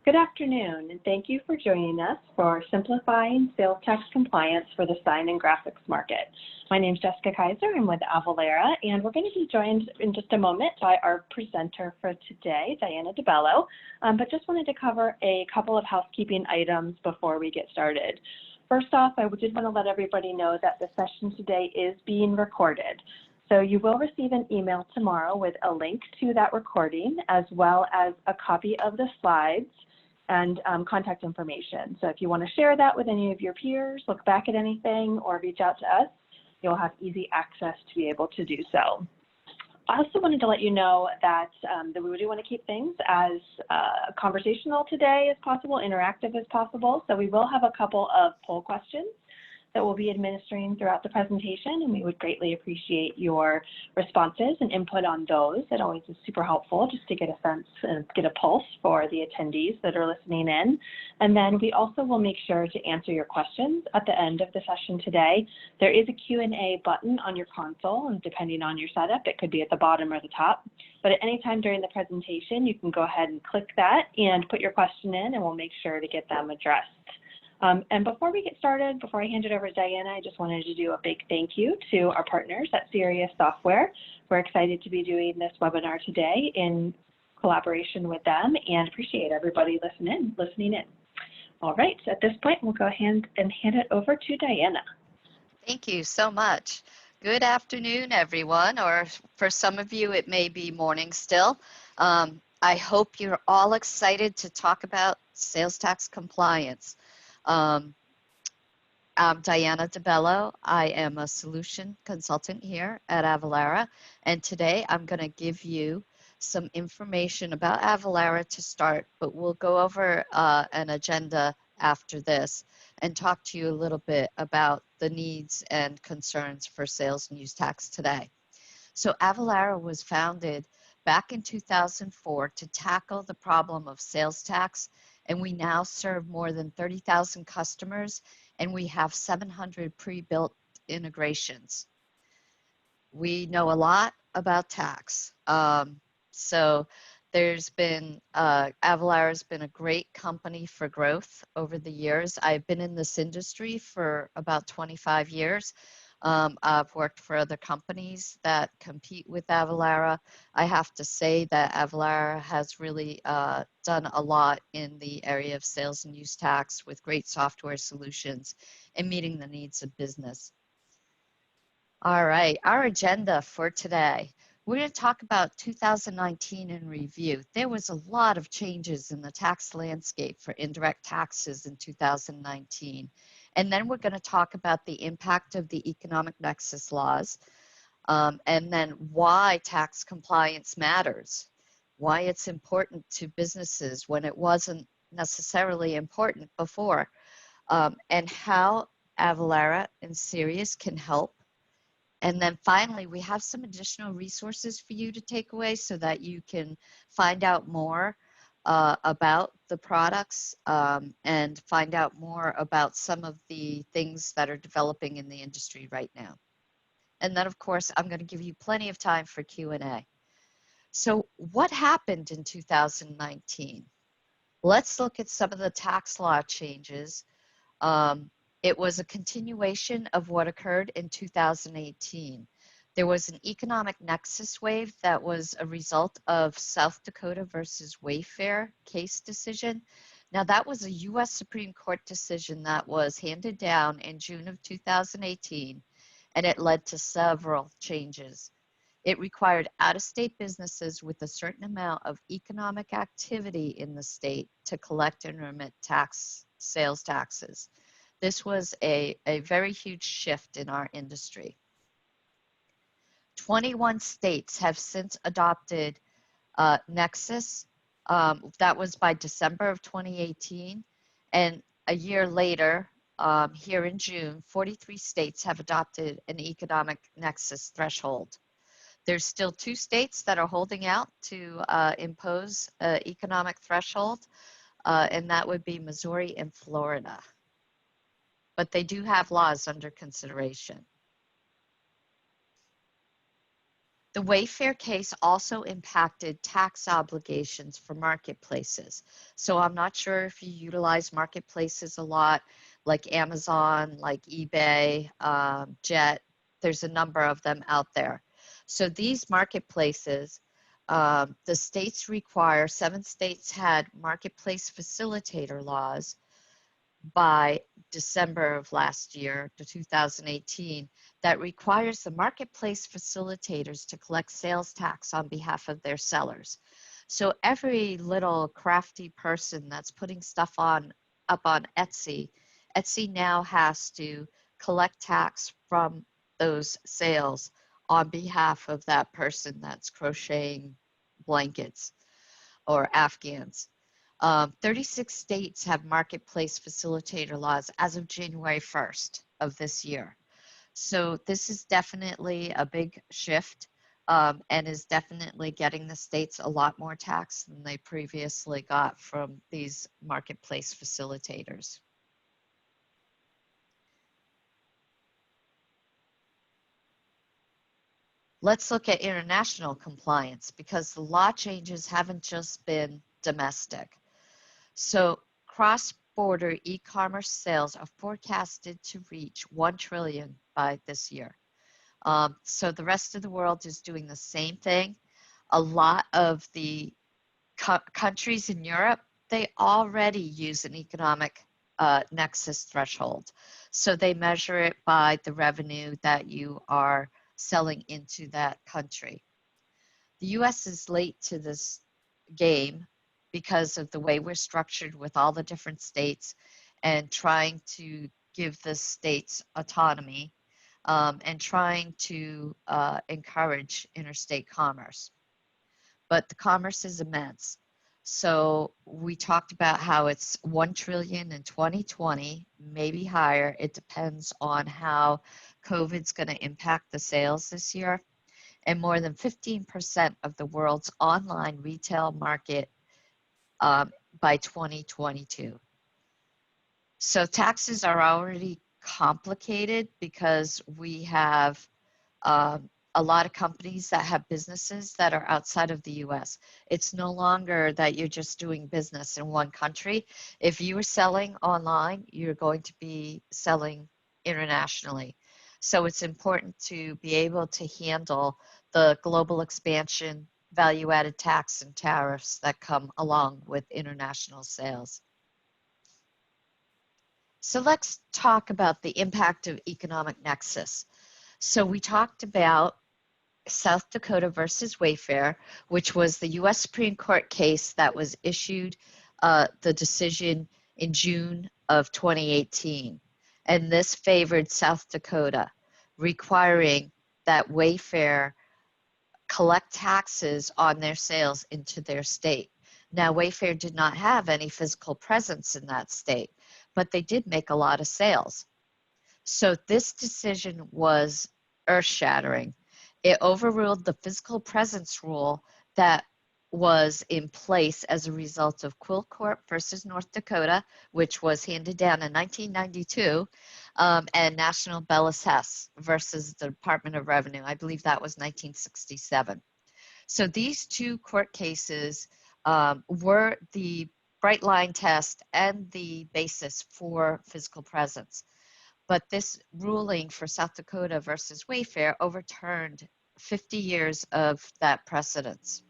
Good afternoon, and thank you for joining us for Simplifying Sales Tax Compliance for the Sign and Graphics Market. My name is Jessica Kaiser. I'm with Avalara, and we're going to be joined in just a moment by our presenter for today, Diana DeBello. But just wanted to cover a couple of housekeeping items before we get started. First off, I did want to let everybody know that the session today is being recorded. So you will receive an email tomorrow with a link to that recording, as well as a copy of the slides and contact information. So if you want to share that with any of your peers, look back at anything, or reach out to us, you'll have easy access to be able to do so. I also wanted to let you know that, we do want to keep things as conversational today as possible, interactive as possible. So we will have a couple of poll questions that we'll be administering throughout the presentation, and we would greatly appreciate your responses and input on those. It always is super helpful just to get a sense and get a pulse for the attendees that are listening in. And then we also will make sure to answer your questions at the end of the session today. There is a Q&A button on your console, and depending on your setup, it could be at the bottom or the top. But at any time during the presentation, you can go ahead and click that and put your question in, and we'll make sure to get them addressed. And before we get started, before I hand it over to Diana, I just wanted to do a big thank you to our partners at Cyrious Software. We're excited to be doing this webinar today in collaboration with them, and appreciate everybody listening in. All right, so at this point, we'll go ahead and hand it over to Diana. Thank you so much. Good afternoon, everyone, or for some of you, it may be morning still. I hope you're all excited to talk about sales tax compliance. I'm Diana DeBello. I am a solution consultant here at Avalara, and today I'm going to give you some information about Avalara to start, but we'll go over an agenda after this and talk to you a little bit about the needs and concerns for sales and use tax today. So Avalara was founded back in 2004 to tackle the problem of sales tax, and we now serve more than 30,000 customers, and we have 700 pre-built integrations. We know a lot about tax. So there's been, Avalara's been a great company for growth over the years. I've been in this industry for about 25 years. I've worked for other companies that compete with Avalara. I have to say that Avalara has really done a lot in the area of sales and use tax with great software solutions and meeting the needs of business. All right, our agenda for today. We're going to talk about 2019 in review. There was a lot of changes in the tax landscape for indirect taxes in 2019. And then we're going to talk about the impact of the economic nexus laws, and then why tax compliance matters, why it's important to businesses when it wasn't necessarily important before, and how Avalara and Cyrious can help. And then finally, we have some additional resources for you to take away so that you can find out more about the products and find out more about some of the things that are developing in the industry right now. And then, of course, I'm going to give you plenty of time for Q&A. So what happened in 2019? Let's look at some of the tax law changes. It was a continuation of what occurred in 2018. There was an economic nexus wave that was a result of South Dakota versus Wayfair case decision. Now that was a US Supreme Court decision that was handed down in June of 2018, and it led to several changes. It required out-of-state businesses with a certain amount of economic activity in the state to collect and remit sales taxes. This was a very huge shift in our industry. 21 states have since adopted Nexus. That was by December of 2018. And a year later, here in June, 43 states have adopted an economic nexus threshold. There's still 2 states that are holding out to impose an economic threshold, and that would be Missouri and Florida. But they do have laws under consideration. The Wayfair case also impacted tax obligations for marketplaces. So I'm not sure if you utilize marketplaces a lot, like Amazon, like eBay, Jet. There's a number of them out there. So these marketplaces, the states require, 7 states had marketplace facilitator laws by December of last year, to 2018, that requires the marketplace facilitators to collect sales tax on behalf of their sellers. So every little crafty person that's putting stuff up on Etsy, Etsy now has to collect tax from those sales on behalf of that person that's crocheting blankets or Afghans. 36 states have marketplace facilitator laws as of January 1st of this year. So this is definitely a big shift, and is definitely getting the states a lot more tax than they previously got from these marketplace facilitators. Let's look at international compliance, because the law changes haven't just been domestic. So cross-border e-commerce sales are forecasted to reach 1 trillion by this year. So the rest of the world is doing the same thing. A lot of the countries in Europe, they already use an economic nexus threshold. So they measure it by the revenue that you are selling into that country. The US is late to this game because of the way we're structured with all the different states and trying to give the states autonomy, and trying to encourage interstate commerce. But the commerce is immense. So we talked about how it's 1 trillion in 2020, maybe higher. It depends on how COVID's going to impact the sales this year. And more than 15% of the world's online retail market by 2022. So taxes are already complicated because we have a lot of companies that have businesses that are outside of the US. It's no longer that you're just doing business in one country. If you are selling online, you're going to be selling internationally. So it's important to be able to handle the global expansion, value-added tax and tariffs that come along with international sales. So let's talk about the impact of economic nexus. So we talked about South Dakota versus Wayfair, which was the US Supreme Court case that was issued, the decision in June of 2018. And this favored South Dakota, requiring that Wayfair collect taxes on their sales into their state. Now, Wayfair did not have any physical presence in that state, but they did make a lot of sales. So this decision was earth-shattering. It overruled the physical presence rule that was in place as a result of Quill Corp versus North Dakota, which was handed down in 1992, and National Bellis Hess versus the Department of Revenue. I believe that was 1967. So these two court cases were the bright line test and the basis for physical presence. But this ruling for South Dakota versus Wayfair overturned 50 years of that precedence.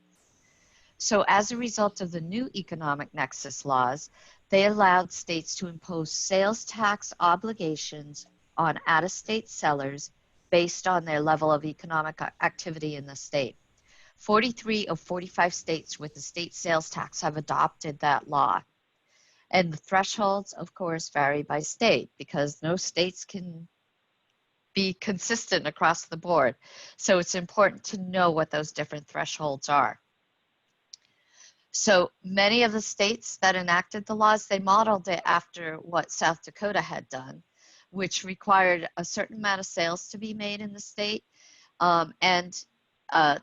So as a result of the new economic nexus laws, they allowed states to impose sales tax obligations on out-of-state sellers based on their level of economic activity in the state. 43 of 45 states with the state sales tax have adopted that law. And the thresholds, of course, vary by state because no states can be consistent across the board. So it's important to know what those different thresholds are. So many of the states that enacted the laws, they modeled it after what South Dakota had done, which required a certain amount of sales to be made in the state, and a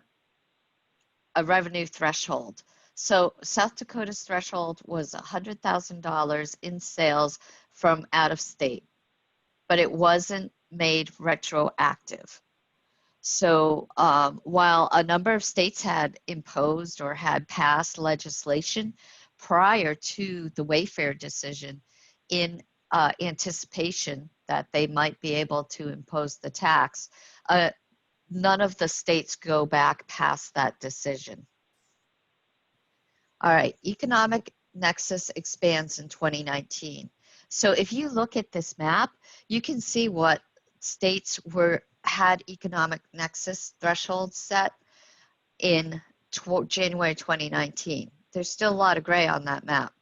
revenue threshold. So South Dakota's threshold was $100,000 in sales from out of state, but it wasn't made retroactive. So while a number of states had imposed or had passed legislation prior to the Wayfair decision in anticipation that they might be able to impose the tax, none of the states go back past that decision. All right, economic nexus expands in 2019. So if you look at this map, you can see what states had economic nexus thresholds set in January 2019. There's still a lot of gray on that map.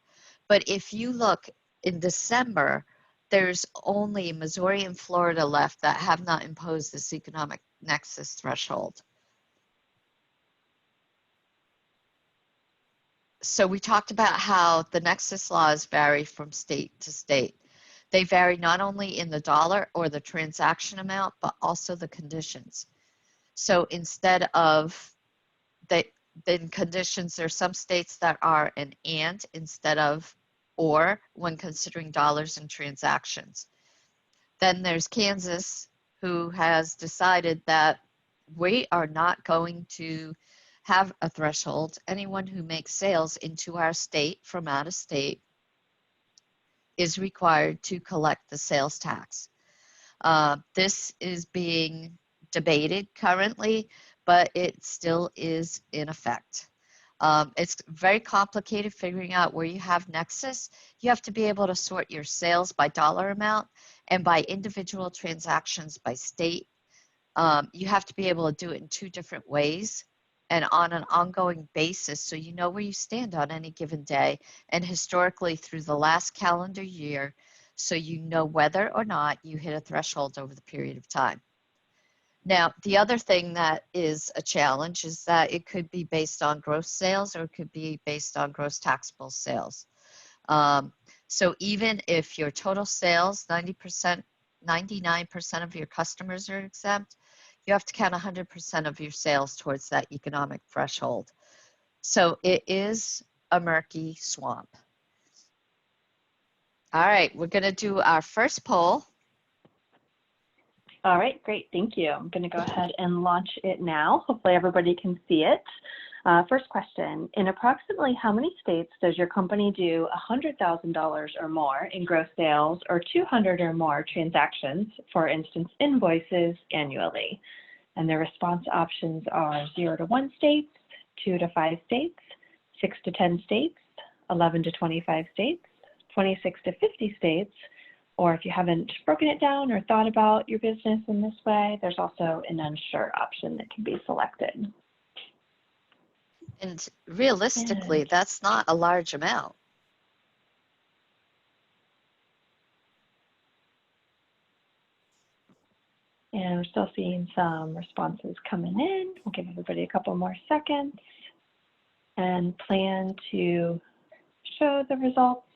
But if you look in December, there's only Missouri and Florida left that have not imposed this economic nexus threshold. So we talked about how the nexus laws vary from state to state. They vary not only in the dollar or the transaction amount, but also the conditions. So instead of the conditions, there are some states that are an and instead of or when considering dollars and transactions. Then there's Kansas, who has decided that we are not going to have a threshold. Anyone who makes sales into our state from out of state is required to collect the sales tax. This is being debated currently, but it still is in effect. It's very complicated figuring out where you have nexus. You have to be able to sort your sales by dollar amount and by individual transactions by state. You have to be able to do it in two different ways and on an ongoing basis so you know where you stand on any given day and historically through the last calendar year so you know whether or not you hit a threshold over the period of time. Now, the other thing that is a challenge is that it could be based on gross sales or it could be based on gross taxable sales. So even if your total sales, 90%, 99% of your customers are exempt, you have to count 100% of your sales towards that economic threshold. So it is a murky swamp. All right, we're going to do our first poll. All right, great, thank you. I'm going to go ahead and launch it now. Hopefully everybody can see it. First question, in approximately how many states does your company do $100,000 or more in gross sales or 200 or more transactions, for instance, invoices annually? And the response options are 0 to 1 states, 2 to 5 states, 6 to 10 states, 11 to 25 states, 26 to 50 states, or if you haven't broken it down or thought about your business in this way, there's also an unsure option that can be selected. And realistically, that's not a large amount. And we're still seeing some responses coming in. We'll give everybody a couple more seconds and plan to show the results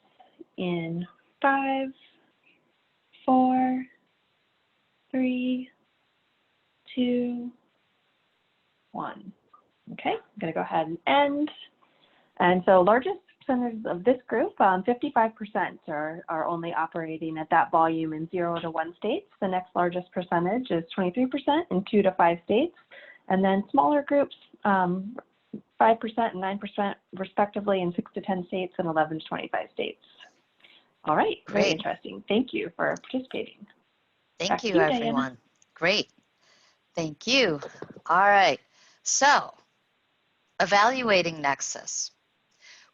in 5, 4, 3, 2, 1. Okay, I'm going to go ahead and end. And so largest percentage of this group, 55% are only operating at that volume in 0 to 1 states. The next largest percentage is 23% in 2 to 5 states. And then smaller groups, 5% and 9% respectively in 6 to 10 states and 11 to 25 states. All right, Great. very interesting. Thank you for participating. Thank you, everyone. Diana. Great. Thank you. All right. So, evaluating Nexus.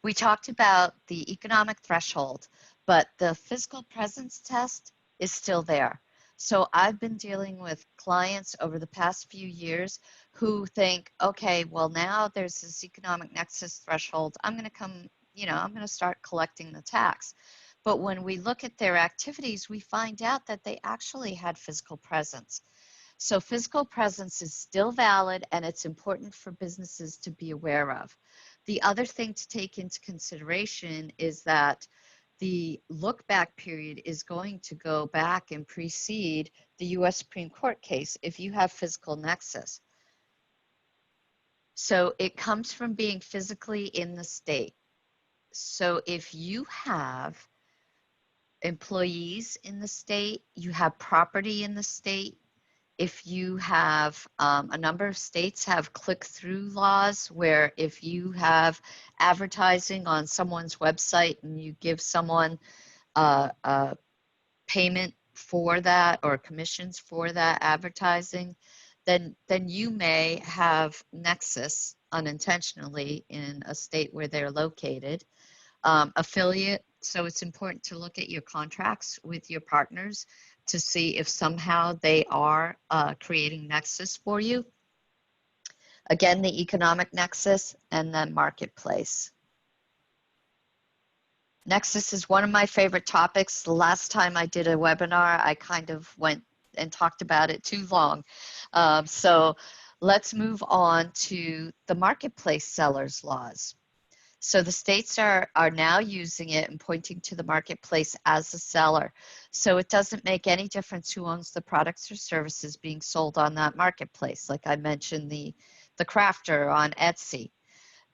We talked about the economic threshold, but the physical presence test is still there. So I've been dealing with clients over the past few years who think, okay, well now there's this economic nexus threshold. I'm going to come, I'm going to start collecting the tax. But when we look at their activities, we find out that they actually had physical presence. So physical presence is still valid and it's important for businesses to be aware of. The other thing to take into consideration is that the look back period is going to go back and precede the US Supreme Court case if you have physical nexus. So it comes from being physically in the state. So if you have employees in the state, you have property in the state, if you have, a number of states have click-through laws where if you have advertising on someone's website and you give someone a payment for that or commissions for that advertising, then you may have Nexus unintentionally in a state where they're located. Affiliate, so it's important to look at your contracts with your partners to see if somehow they are creating Nexus for you. Again, the economic Nexus and then marketplace. Nexus is one of my favorite topics. The last time I did a webinar, I kind of went and talked about it too long. So let's move on to the marketplace sellers laws. So the states are now using it and pointing to the marketplace as a seller. So it doesn't make any difference who owns the products or services being sold on that marketplace. Like I mentioned, the crafter on Etsy.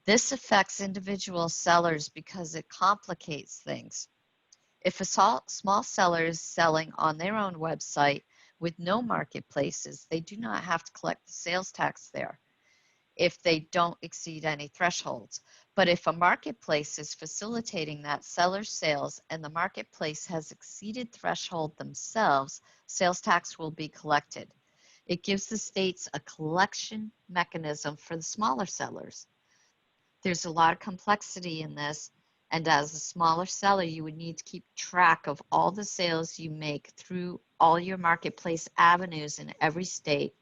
This affects individual sellers because it complicates things. If a small seller is selling on their own website with no marketplaces, they do not have to collect the sales tax there if they don't exceed any thresholds. But if a marketplace is facilitating that seller's sales and the marketplace has exceeded threshold themselves, sales tax will be collected. It gives the states a collection mechanism for the smaller sellers. There's a lot of complexity in this, and as a smaller seller, you would need to keep track of all the sales you make through all your marketplace avenues in every state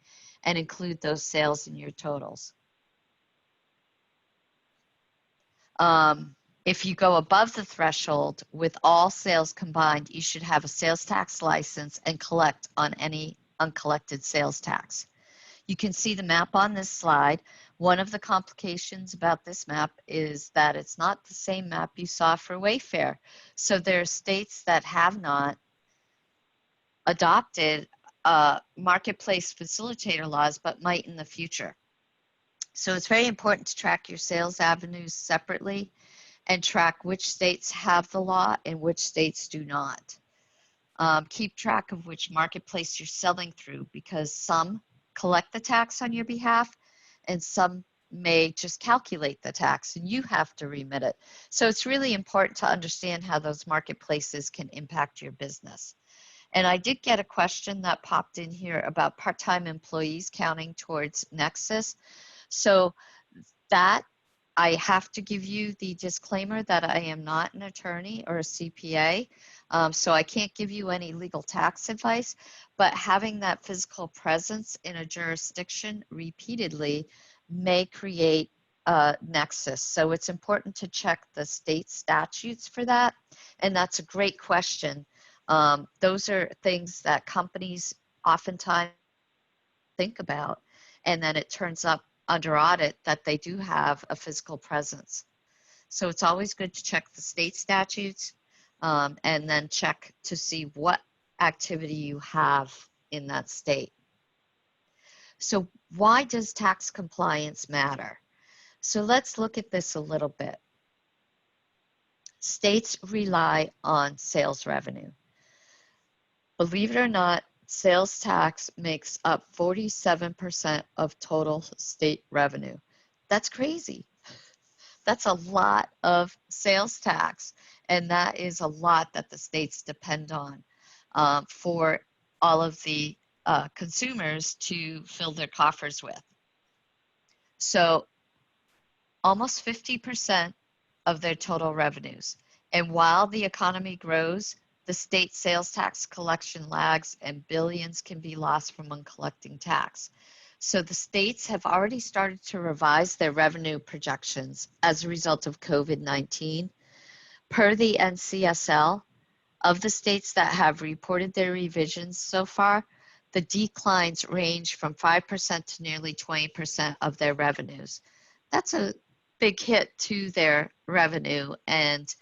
and include those sales in your totals. If you go above the threshold with all sales combined, you should have a sales tax license and collect on any uncollected sales tax. You can see the map on this slide. One of the complications about this map is that it's not the same map you saw for Wayfair. So there are states that have not adopted marketplace facilitator laws, but might in the future. So it's very important to track your sales avenues separately and track which states have the law and which states do not. Keep track of which marketplace you're selling through, because some collect the tax on your behalf and some may just calculate the tax and you have to remit it. So it's really important to understand how those marketplaces can impact your business. And I did get a question that popped in here about part-time employees counting towards Nexus. So that, I have to give you the disclaimer that I am not an attorney or a CPA, so I can't give you any legal tax advice, but having that physical presence in a jurisdiction repeatedly may create a nexus. So it's important to check the state statutes for that, and that's a great question. Those are things that companies oftentimes think about, and then it turns up under audit that they do have a physical presence. So it's always good to check the state statutes and then check to see what activity you have in that state. So why does tax compliance matter? So let's look at this a little bit. States rely on sales revenue. Believe it or not, sales tax makes up 47% of total state revenue. That's crazy. That's a lot of sales tax, and that is a lot that the states depend on for all of the consumers to fill their coffers with. So almost 50% of their total revenues. And while the economy grows, the state sales tax collection lags and billions can be lost from uncollecting tax. So the states have already started to revise their revenue projections as a result of COVID-19. Per the NCSL, of the states that have reported their revisions so far, the declines range from 5% to nearly 20% of their revenues. That's a big hit to their revenue, and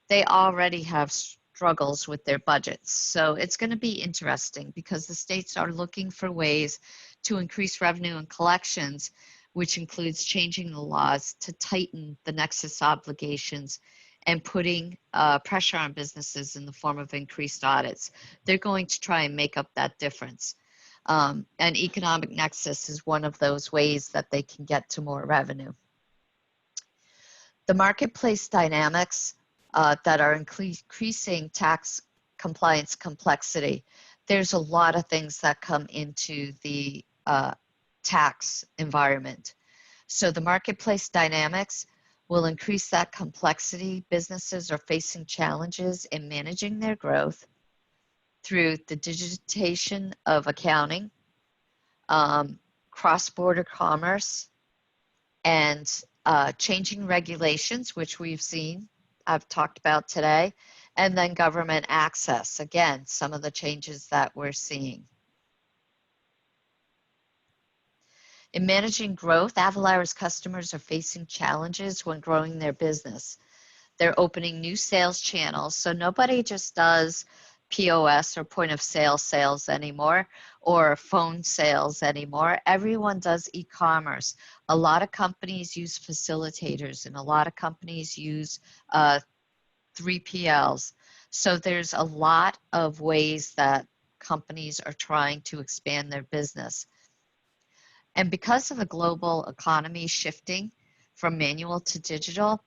they already have struggles with their budgets. So it's going to be interesting because the states are looking for ways to increase revenue and collections, which includes changing the laws to tighten the nexus obligations and putting pressure on businesses in the form of increased audits. They're going to try and make up that difference. And economic nexus is one of those ways that they can get to more revenue. The marketplace dynamics that are increasing tax compliance complexity. There's a lot of things that come into the tax environment. So the marketplace dynamics will increase that complexity. Businesses are facing challenges in managing their growth through the digitization of accounting, cross-border commerce, and changing regulations, which we've seen, I've talked about today, and then government access. Again, some of the changes that we're seeing. In managing growth, Avalara's customers are facing challenges when growing their business. They're opening new sales channels, so nobody just does POS or point of sale sales anymore or phone sales anymore. Everyone does e-commerce. A lot of companies use facilitators and a lot of companies use 3PLs. So there's a lot of ways that companies are trying to expand their business. And because of the global economy shifting from manual to digital,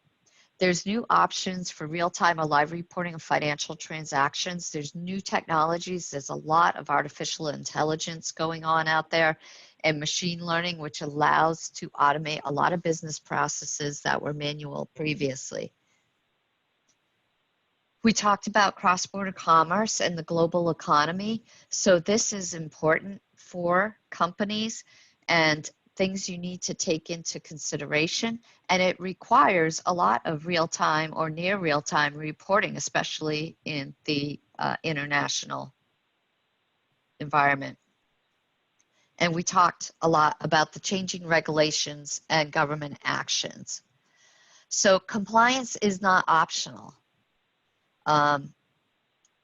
there's new options for real-time or live reporting of financial transactions. There's new technologies. There's a lot of artificial intelligence going on out there and machine learning, which allows to automate a lot of business processes that were manual previously. We talked about cross-border commerce and the global economy. So this is important for companies and things you need to take into consideration, and it requires a lot of real-time or near real-time reporting, especially in the international environment. And we talked a lot about the changing regulations and government actions. So compliance is not optional.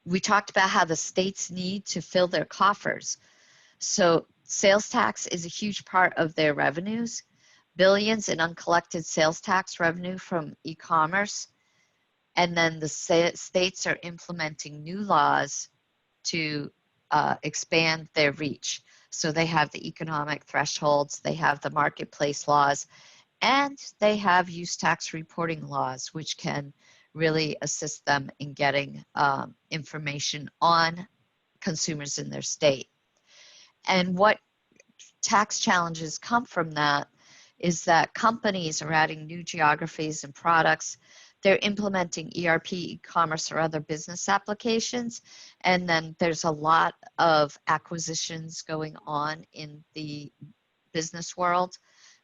We talked about how the states need to fill their coffers. So sales tax is a huge part of their revenues. Billions in uncollected sales tax revenue from e-commerce. And then the states are implementing new laws to expand their reach. So they have the economic thresholds, they have the marketplace laws, and they have use tax reporting laws, which can really assist them in getting information on consumers in their state. And what tax challenges come from that is that companies are adding new geographies and products. They're implementing ERP, e-commerce, or other business applications. And then there's a lot of acquisitions going on in the business world.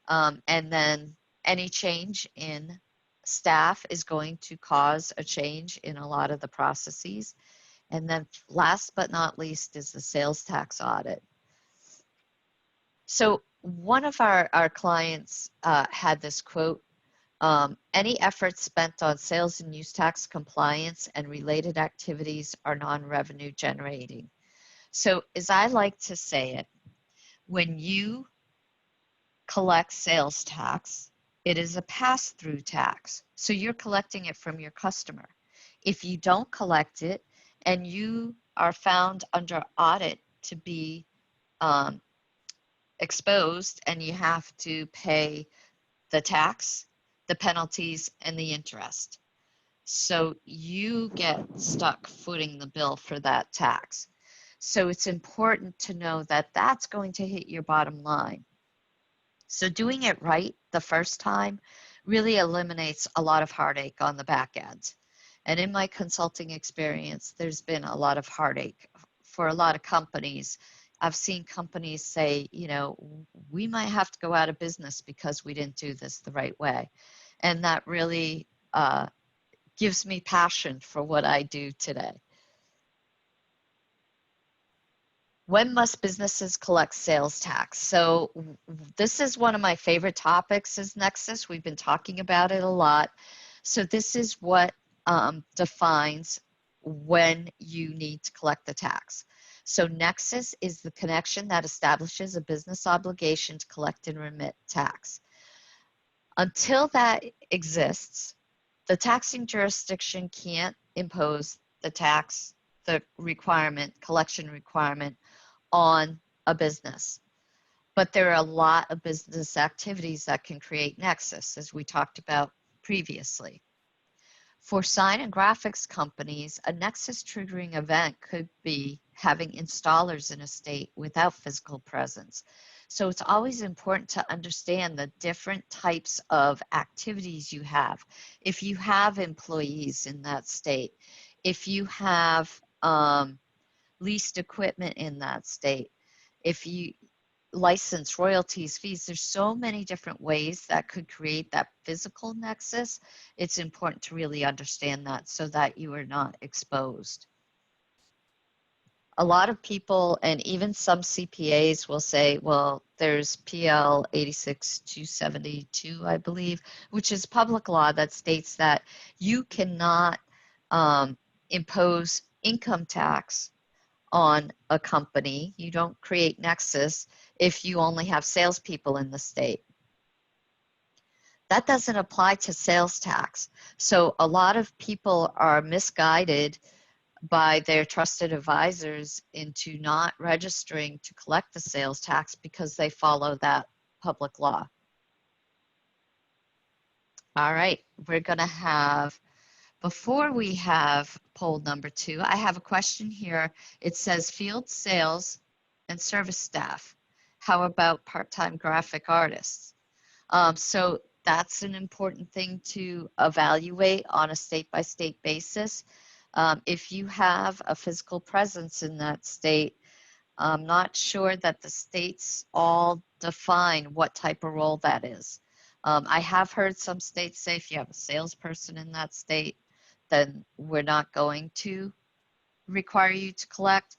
And then any change in staff is going to cause a change in a lot of the processes. And then last but not least is the sales tax audit. So one of our clients had this quote, any efforts spent on sales and use tax compliance and related activities are non-revenue generating. So as I like to say it, when you collect sales tax, it is a pass-through tax. So you're collecting it from your customer. If you don't collect it and you are found under audit to be exposed and you have to pay the tax, the penalties, and the interest. So you get stuck footing the bill for that tax. So it's important to know that that's going to hit your bottom line. So doing it right the first time really eliminates a lot of heartache on the back end. And in my consulting experience, there's been a lot of heartache for a lot of companies. I've seen companies say, you know, we might have to go out of business because we didn't do this the right way. And that really gives me passion for what I do today. When must businesses collect sales tax? So this is one of my favorite topics is Nexus. We've been talking about it a lot. So this is what defines when you need to collect the tax. So Nexus is the connection that establishes a business obligation to collect and remit tax. Until that exists, the taxing jurisdiction can't impose the tax, the requirement, collection requirement on a business. But there are a lot of business activities that can create Nexus, as we talked about previously. For sign and graphics companies, a Nexus triggering event could be having installers in a state without physical presence. So it's always important to understand the different types of activities you have. If you have employees in that state, if you have leased equipment in that state, if you license, royalties, fees, there's so many different ways that could create that physical nexus. It's important to really understand that so that you are not exposed. A lot of people, and even some CPAs will say, well, there's PL 86272, I believe, which is public law that states that you cannot impose income tax on a company. You don't create Nexus if you only have salespeople in the state. That doesn't apply to sales tax. So a lot of people are misguided by their trusted advisors into not registering to collect the sales tax because they follow that public law. All right, we're going to have, before we have poll number 2, I have a question here. It says field sales and service staff. How about part-time graphic artists? So that's an important thing to evaluate on a state-by-state basis. If you have a physical presence in that state, I'm not sure that the states all define what type of role that is. I have heard some states say if you have a salesperson in that state, then we're not going to require you to collect,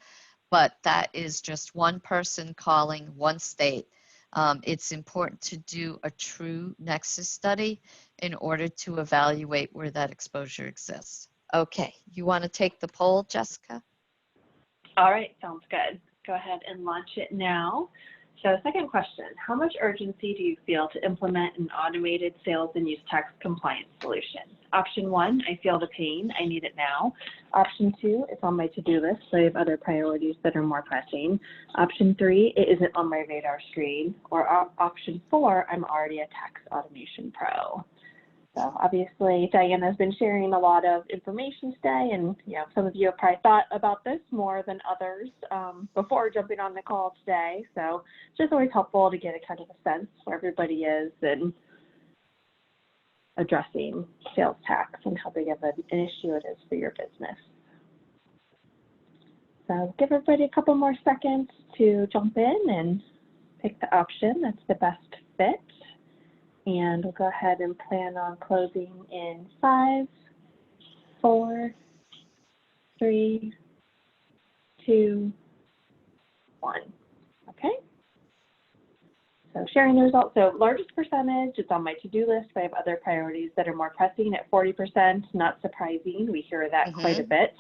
but that is just one person calling one state. It's important to do a true Nexus study in order to evaluate where that exposure exists. Okay, you want to take the poll, Jessica? All right, sounds good. Go ahead and launch it now. So second question, how much urgency do you feel to implement an automated sales and use tax compliance solution? Option 1, I feel the pain, I need it now. Option 2, it's on my to-do list, so I have other priorities that are more pressing. Option 3, it isn't on my radar screen. Or option 4, I'm already a tax automation pro. So obviously Diana's been sharing a lot of information today, and some of you have probably thought about this more than others before jumping on the call today. So it's just always helpful to get a kind of a sense where everybody is in addressing sales tax and how big of an issue it is for your business. So give everybody a couple more seconds to jump in and pick the option that's the best fit. And we'll go ahead and plan on closing in 5, 4, 3, 2, 1. Okay. So sharing the results. So largest percentage, it's on my to-do list. I have other priorities that are more pressing at 40%. Not surprising. We hear that quite a bit.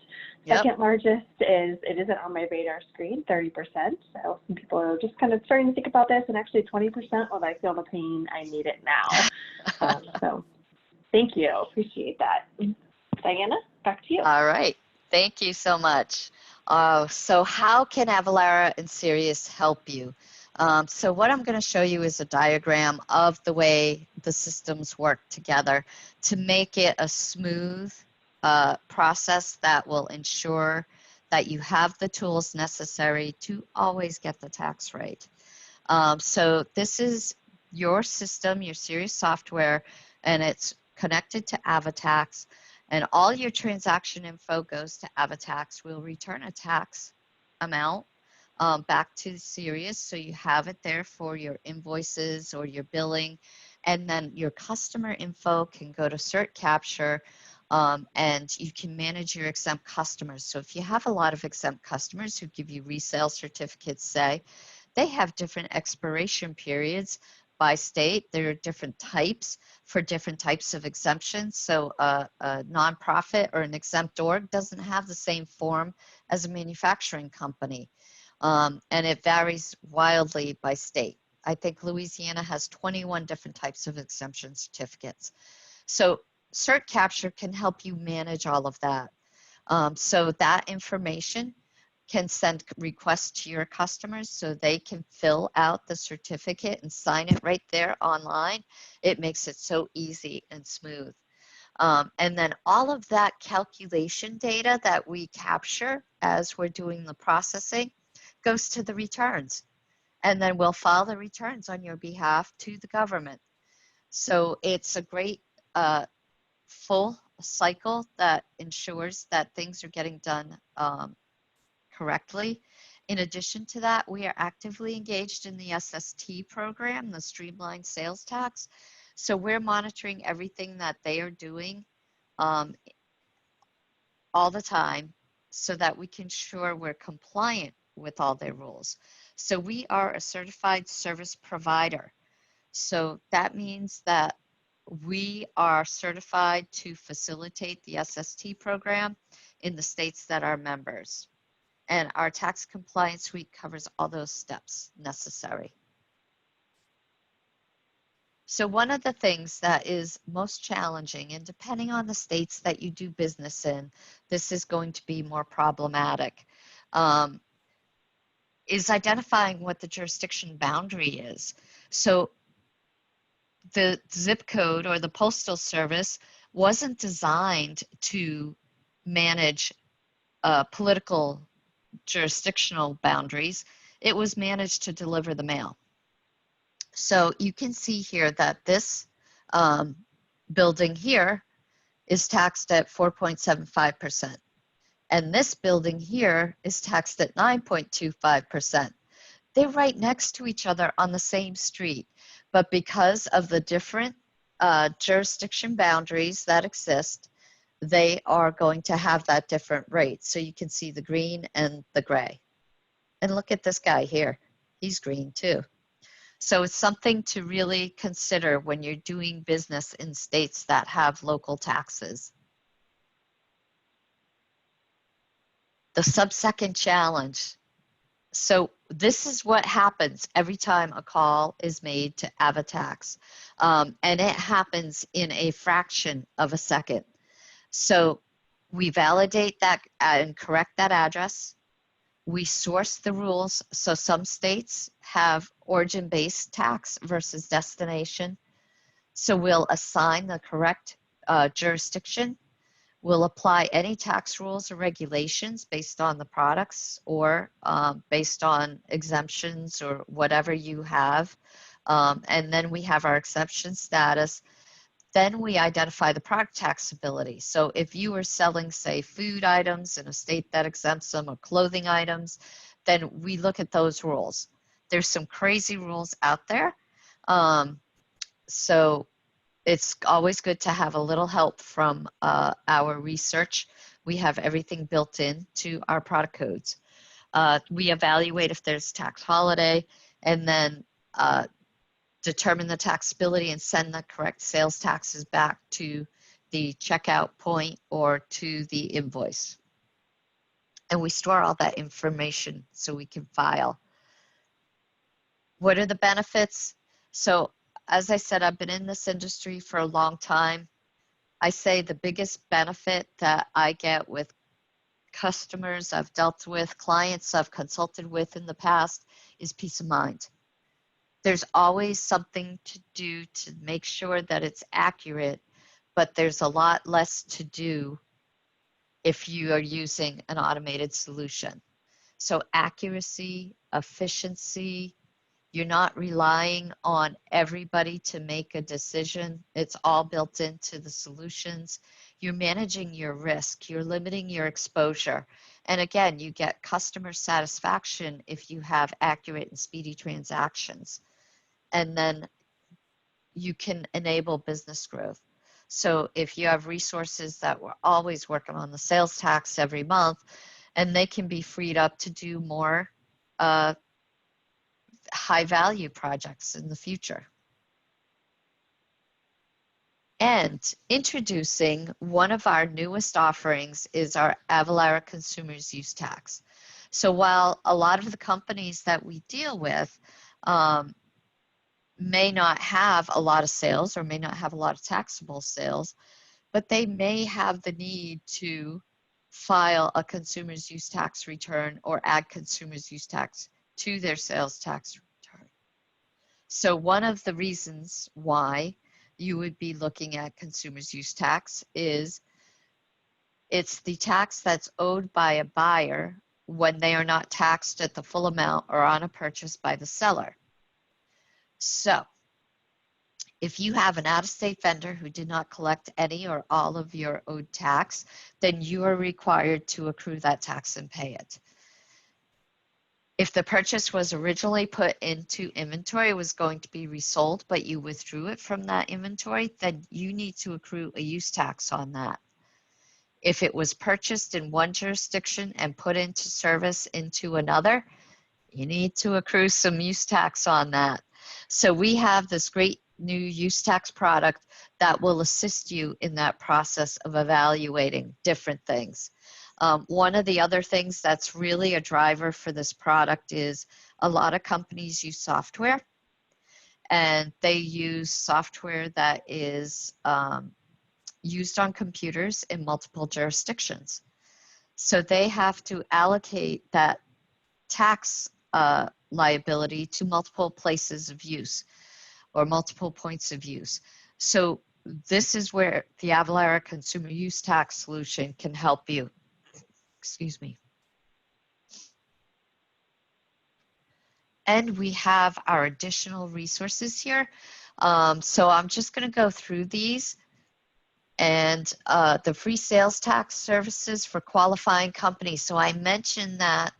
Yep. Second largest is it isn't on my radar screen, 30%. So some people are just kind of starting to think about this, and actually 20%, well, I feel the pain, I need it now. So thank you. Appreciate that. Diana, back to you. All right. Thank you so much. So how can Avalara and Cyrious help you? So what I'm going to show you is a diagram of the way the systems work together to make it a smooth process that will ensure that you have the tools necessary to always get the tax rate. So this is your system, your Cyrious software, and it's connected to AvaTax, and all your transaction info goes to AvaTax. We'll return a tax amount back to Cyrious, so you have it there for your invoices or your billing, and then your customer info can go to Cert Capture, and you can manage your exempt customers. So if you have a lot of exempt customers who give you resale certificates, say, they have different expiration periods by state. There are different types for different types of exemptions. So a nonprofit or an exempt org doesn't have the same form as a manufacturing company. And it varies wildly by state. I think Louisiana has 21 different types of exemption certificates. So Cert Capture can help you manage all of that. So that information can send requests to your customers so they can fill out the certificate and sign it right there online. It makes it so easy and smooth. And then all of that calculation data that we capture as we're doing the processing goes to the returns. And then we'll file the returns on your behalf to the government. So it's a great full cycle that ensures that things are getting done correctly. In addition to that, we are actively engaged in the SST program, the Streamlined Sales Tax. So we're monitoring everything that they are doing all the time so that we can ensure we're compliant with all their rules. So we are a certified service provider. So that means that we are certified to facilitate the SST program in the states that are members. And our tax compliance suite covers all those steps necessary. So one of the things that is most challenging, and depending on the states that you do business in, this is going to be more problematic, is identifying what the jurisdiction boundary is. So the zip code or the postal service wasn't designed to manage political jurisdictional boundaries. It was managed to deliver the mail. So you can see here that this building here is taxed at 4.75%. And this building here is taxed at 9.25%. They're right next to each other on the same street. But because of the different jurisdiction boundaries that exist, they are going to have that different rate. So you can see the green and the gray. And look at this guy here. He's green too. So it's something to really consider when you're doing business in states that have local taxes. The sub-second challenge. So this is what happens every time a call is made to AvaTax. And it happens in a fraction of a second. So we validate that and correct that address. We source the rules. So some states have origin-based tax versus destination. So we'll assign the correct jurisdiction. We'll apply any tax rules or regulations based on the products or based on exemptions or whatever you have. And then we have our exception status. Then we identify the product taxability. So if you are selling, say, food items in a state that exempts them or clothing items, then we look at those rules. There's some crazy rules out there. So it's always good to have a little help from our research. We have everything built in to our product codes. We evaluate if there's tax holiday and then determine the taxability and send the correct sales taxes back to the checkout point or to the invoice. And we store all that information so we can file. What are the benefits? So as I said, I've been in this industry for a long time. I say the biggest benefit that I get with customers I've dealt with, clients I've consulted with in the past is peace of mind. There's always something to do to make sure that it's accurate, but there's a lot less to do if you are using an automated solution. So accuracy, efficiency, you're not relying on everybody to make a decision. It's all built into the solutions. You're managing your risk. You're limiting your exposure. And again, you get customer satisfaction if you have accurate and speedy transactions. And then you can enable business growth. So if you have resources that were always working on the sales tax every month, and they can be freed up to do more high value projects in the future. And introducing one of our newest offerings is our Avalara Consumers Use Tax. So while a lot of the companies that we deal with may not have a lot of sales or may not have a lot of taxable sales, but they may have the need to file a consumer's use tax return or add consumer's use tax to their sales tax return. So one of the reasons why you would be looking at consumer's use tax is it's the tax that's owed by a buyer when they are not taxed at the full amount or on a purchase by the seller. So if you have an out-of-state vendor who did not collect any or all of your owed tax, then you are required to accrue that tax and pay it. If the purchase was originally put into inventory, it was going to be resold, but you withdrew it from that inventory, then you need to accrue a use tax on that. If it was purchased in one jurisdiction and put into service into another, you need to accrue some use tax on that. So we have this great new use tax product that will assist you in that process of evaluating different things. One of the other things that's really a driver for this product is a lot of companies use software, and they use software that is used on computers in multiple jurisdictions. So they have to allocate that tax liability to multiple places of use or multiple points of use. So this is where the Avalara consumer use tax solution can help you. Excuse me. And we have our additional resources here. So I'm just going to go through these. And the free sales tax services for qualifying companies. So I mentioned that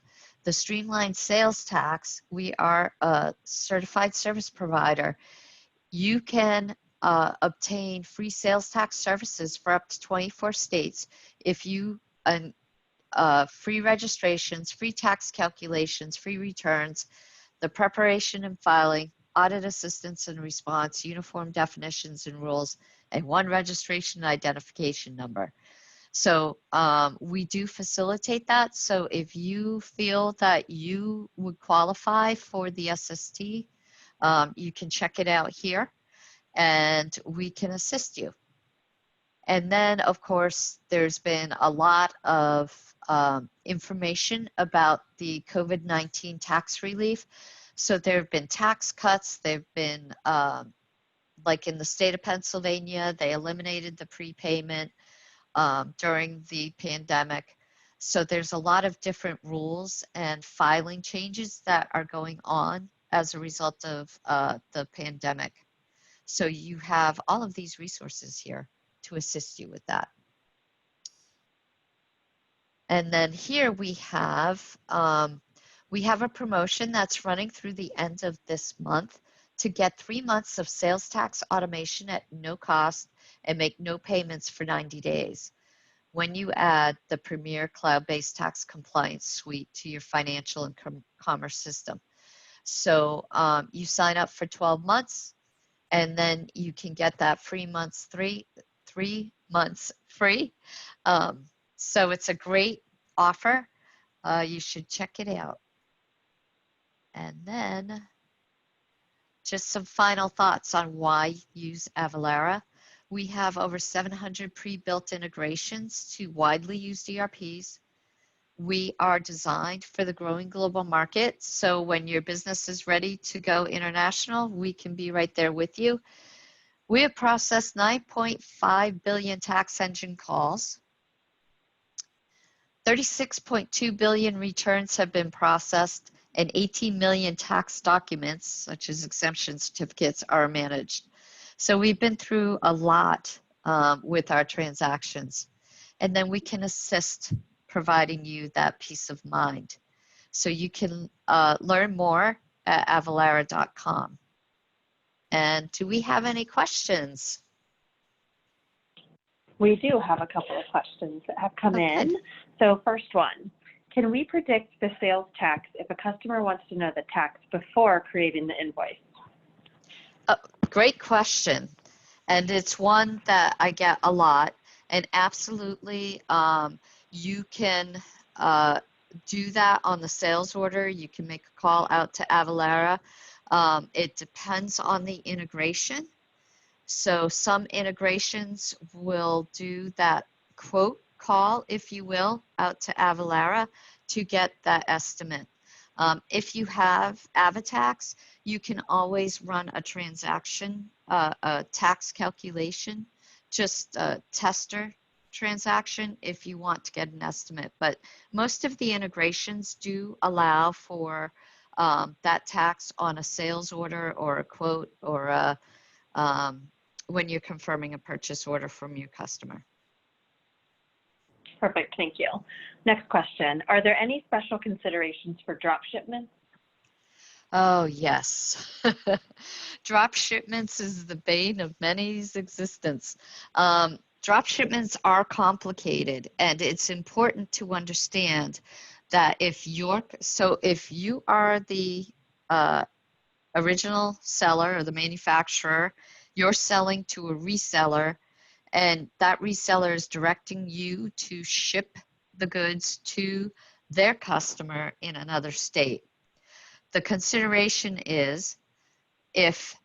the streamlined sales tax, we are a certified service provider. You can obtain free sales tax services for up to 24 states if you free registrations, free tax calculations, free returns, the preparation and filing, audit assistance and response, uniform definitions and rules, and one registration identification number. So we do facilitate that. So if you feel that you would qualify for the SST, you can check it out here and we can assist you. And then, of course, there's been a lot of information about the COVID-19 tax relief. So there have been tax cuts. There have been, like in the state of Pennsylvania, they eliminated the prepayment during the pandemic. So there's a lot of different rules and filing changes that are going on as a result of the pandemic. So you have all of these resources here to assist you with that. And then here we have a promotion that's running through the end of this month to get 3 months of sales tax automation at no cost and make no payments for 90 days when you add the Premier Cloud-Based Tax Compliance Suite to your financial and commerce system. So you sign up for 12 months, and then you can get that three months free. So it's a great offer. You should check it out. And then just some final thoughts on why use Avalara. We have over 700 pre-built integrations to widely used ERPs. We are designed for the growing global market. So when your business is ready to go international, we can be right there with you. We have processed 9.5 billion tax engine calls. 36.2 billion returns have been processed, and 18 million tax documents, such as exemption certificates, are managed. So we've been through a lot with our transactions. And then we can assist providing you that peace of mind. So you can learn more at avalara.com. And do we have any questions? We do have a couple of questions that have come in. So first one, can we predict the sales tax if a customer wants to know the tax before creating the invoice? Great question. And it's one that I get a lot. And absolutely, you can do that on the sales order. You can make a call out to Avalara. It depends on the integration. So some integrations will do that quote call, if you will, out to Avalara to get that estimate. If you have Avatax, you can always run a transaction, a tax calculation, just a tester transaction if you want to get an estimate. But most of the integrations do allow for that tax on a sales order or a quote or a, when you're confirming a purchase order from your customer. Perfect, thank you. Next question, are there any special considerations for drop shipments? Oh, yes. Drop shipments is the bane of many's existence. Drop shipments are complicated, and it's important to understand that if you are the original seller or the manufacturer, you're selling to a reseller, and that reseller is directing you to ship the goods to their customer in another state. The consideration is if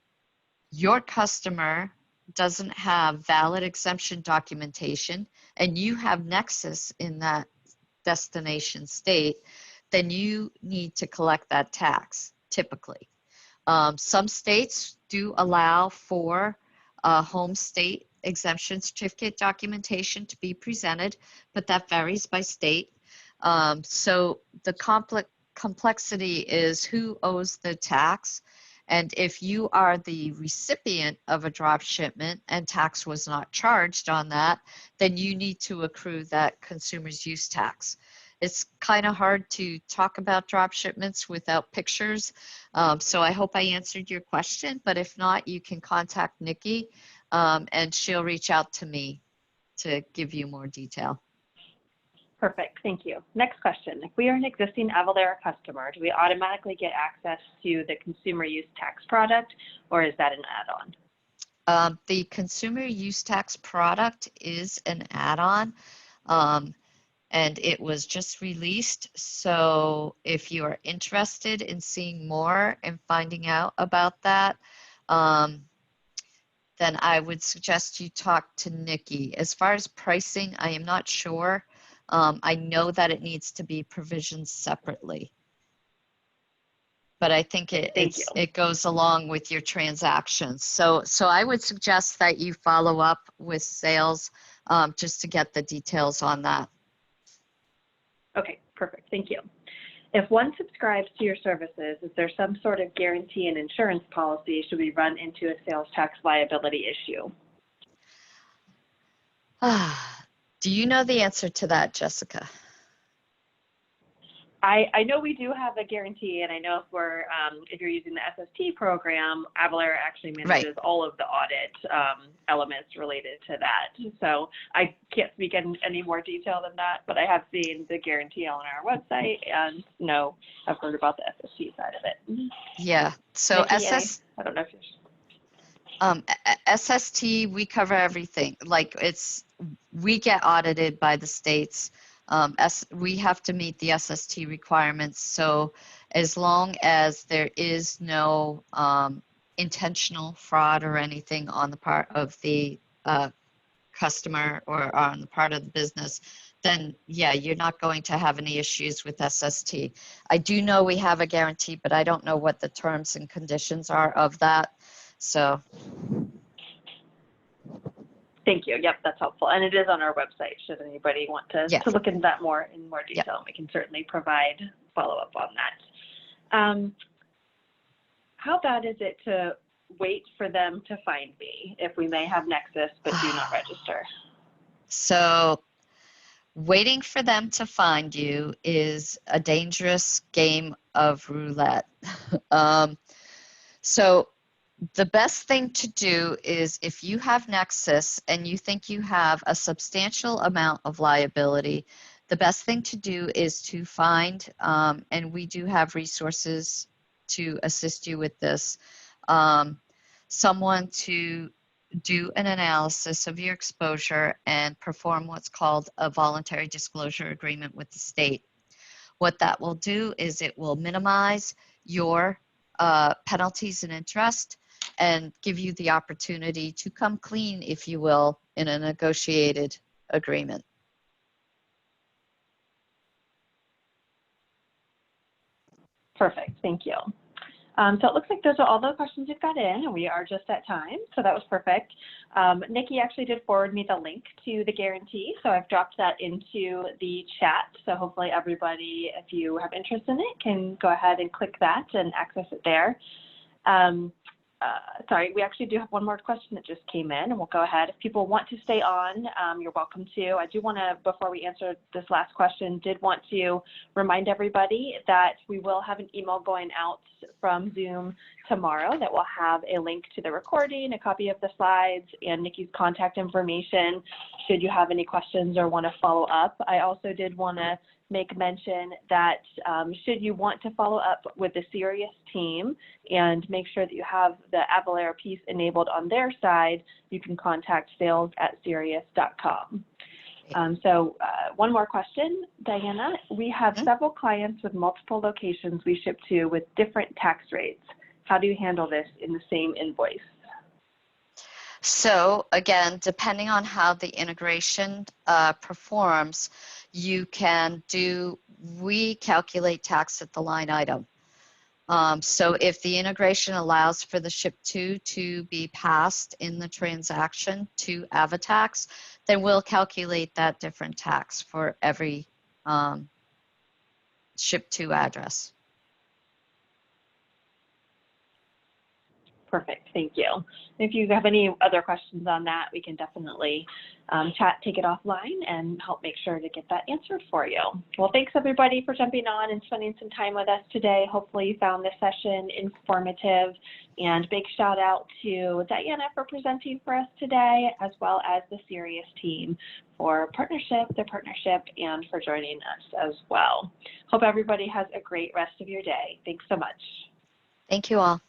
your customer doesn't have valid exemption documentation and you have Nexus in that destination state, then you need to collect that tax typically. Some states do allow for home state exemption certificate documentation to be presented, but that varies by state. So the complexity is who owes the tax, and if you are the recipient of a drop shipment and tax was not charged on that, then you need to accrue that consumer's use tax. It's kind of hard to talk about drop shipments without pictures, so I hope I answered your question, but if not, you can contact Nikki and she'll reach out to me to give you more detail. Perfect, thank you. Next question, if we are an existing Avalara customer, do we automatically get access to the consumer use tax product, or is that an add-on? The consumer use tax product is an add-on, and it was just released. So if you are interested in seeing more and finding out about that, then I would suggest you talk to Nikki. As far as pricing, I am not sure. I know that it needs to be provisioned separately, but I think it goes along with your transactions. So I would suggest that you follow up with sales just to get the details on that. Okay, perfect, thank you. If one subscribes to your services, is there some sort of guarantee and insurance policy should we run into a sales tax liability issue? Do you know the answer to that, Jessica? I know we do have a guarantee, and I know if you're using the SST program, Avalara actually manages all of the audit elements related to that. So I can't speak in any more detail than that, but I have seen the guarantee on our website, and I've heard about the SST side of it. Yeah. So Nikki, I don't know if you're... SST, we cover everything. Like we get audited by the states. We have to meet the SST requirements. So as long as there is no intentional fraud or anything on the part of the customer or on the part of the business, then yeah, you're not going to have any issues with SST. I do know we have a guarantee, but I don't know what the terms and conditions are of that. So. Thank you. Yep, that's helpful. And it is on our website. Should anybody want to look into that in more detail, we can certainly provide follow-up on that. How bad is it to wait for them to find me if we may have Nexus but do not register? So waiting for them to find you is a dangerous game of roulette. So the best thing to do is if you have Nexus and you think you have a substantial amount of liability, the best thing to do is to find, and we do have resources to assist you with this, someone to do an analysis of your exposure and perform what's called a voluntary disclosure agreement with the state. What that will do is it will minimize your penalties and interest and give you the opportunity to come clean, if you will, in a negotiated agreement. Perfect, thank you. So it looks like those are all the questions you've got in, and we are just at time, so that was perfect. Nikki actually did forward me the link to the guarantee, so I've dropped that into the chat. So hopefully everybody, if you have interest in it, can go ahead and click that and access it there. Sorry, we actually do have one more question that just came in, and we'll go ahead. If people want to stay on, you're welcome to. I do want to, before we answer this last question, did want to remind everybody that we will have an email going out from Zoom tomorrow that will have a link to the recording, a copy of the slides, and Nikki's contact information should you have any questions or want to follow up. I also did want to make mention that should you want to follow up with the Cyrious team and make sure that you have the Avalara piece enabled on their side, you can contact sales@cyrious.com. One more question, Diana. We have several clients with multiple locations we ship to with different tax rates. How do you handle this in the same invoice? So again, depending on how the integration performs, you can we calculate tax at the line item. So if the integration allows for the ship to be passed in the transaction to AvaTax, then we'll calculate that different tax for every ship to address. Perfect, thank you. If you have any other questions on that, we can definitely take it offline and help make sure to get that answered for you. Well, thanks everybody for jumping on and spending some time with us today. Hopefully you found this session informative, and big shout out to Diana for presenting for us today, as well as the Cyrious team for their partnership, and for joining us as well. Hope everybody has a great rest of your day. Thanks so much. Thank you all.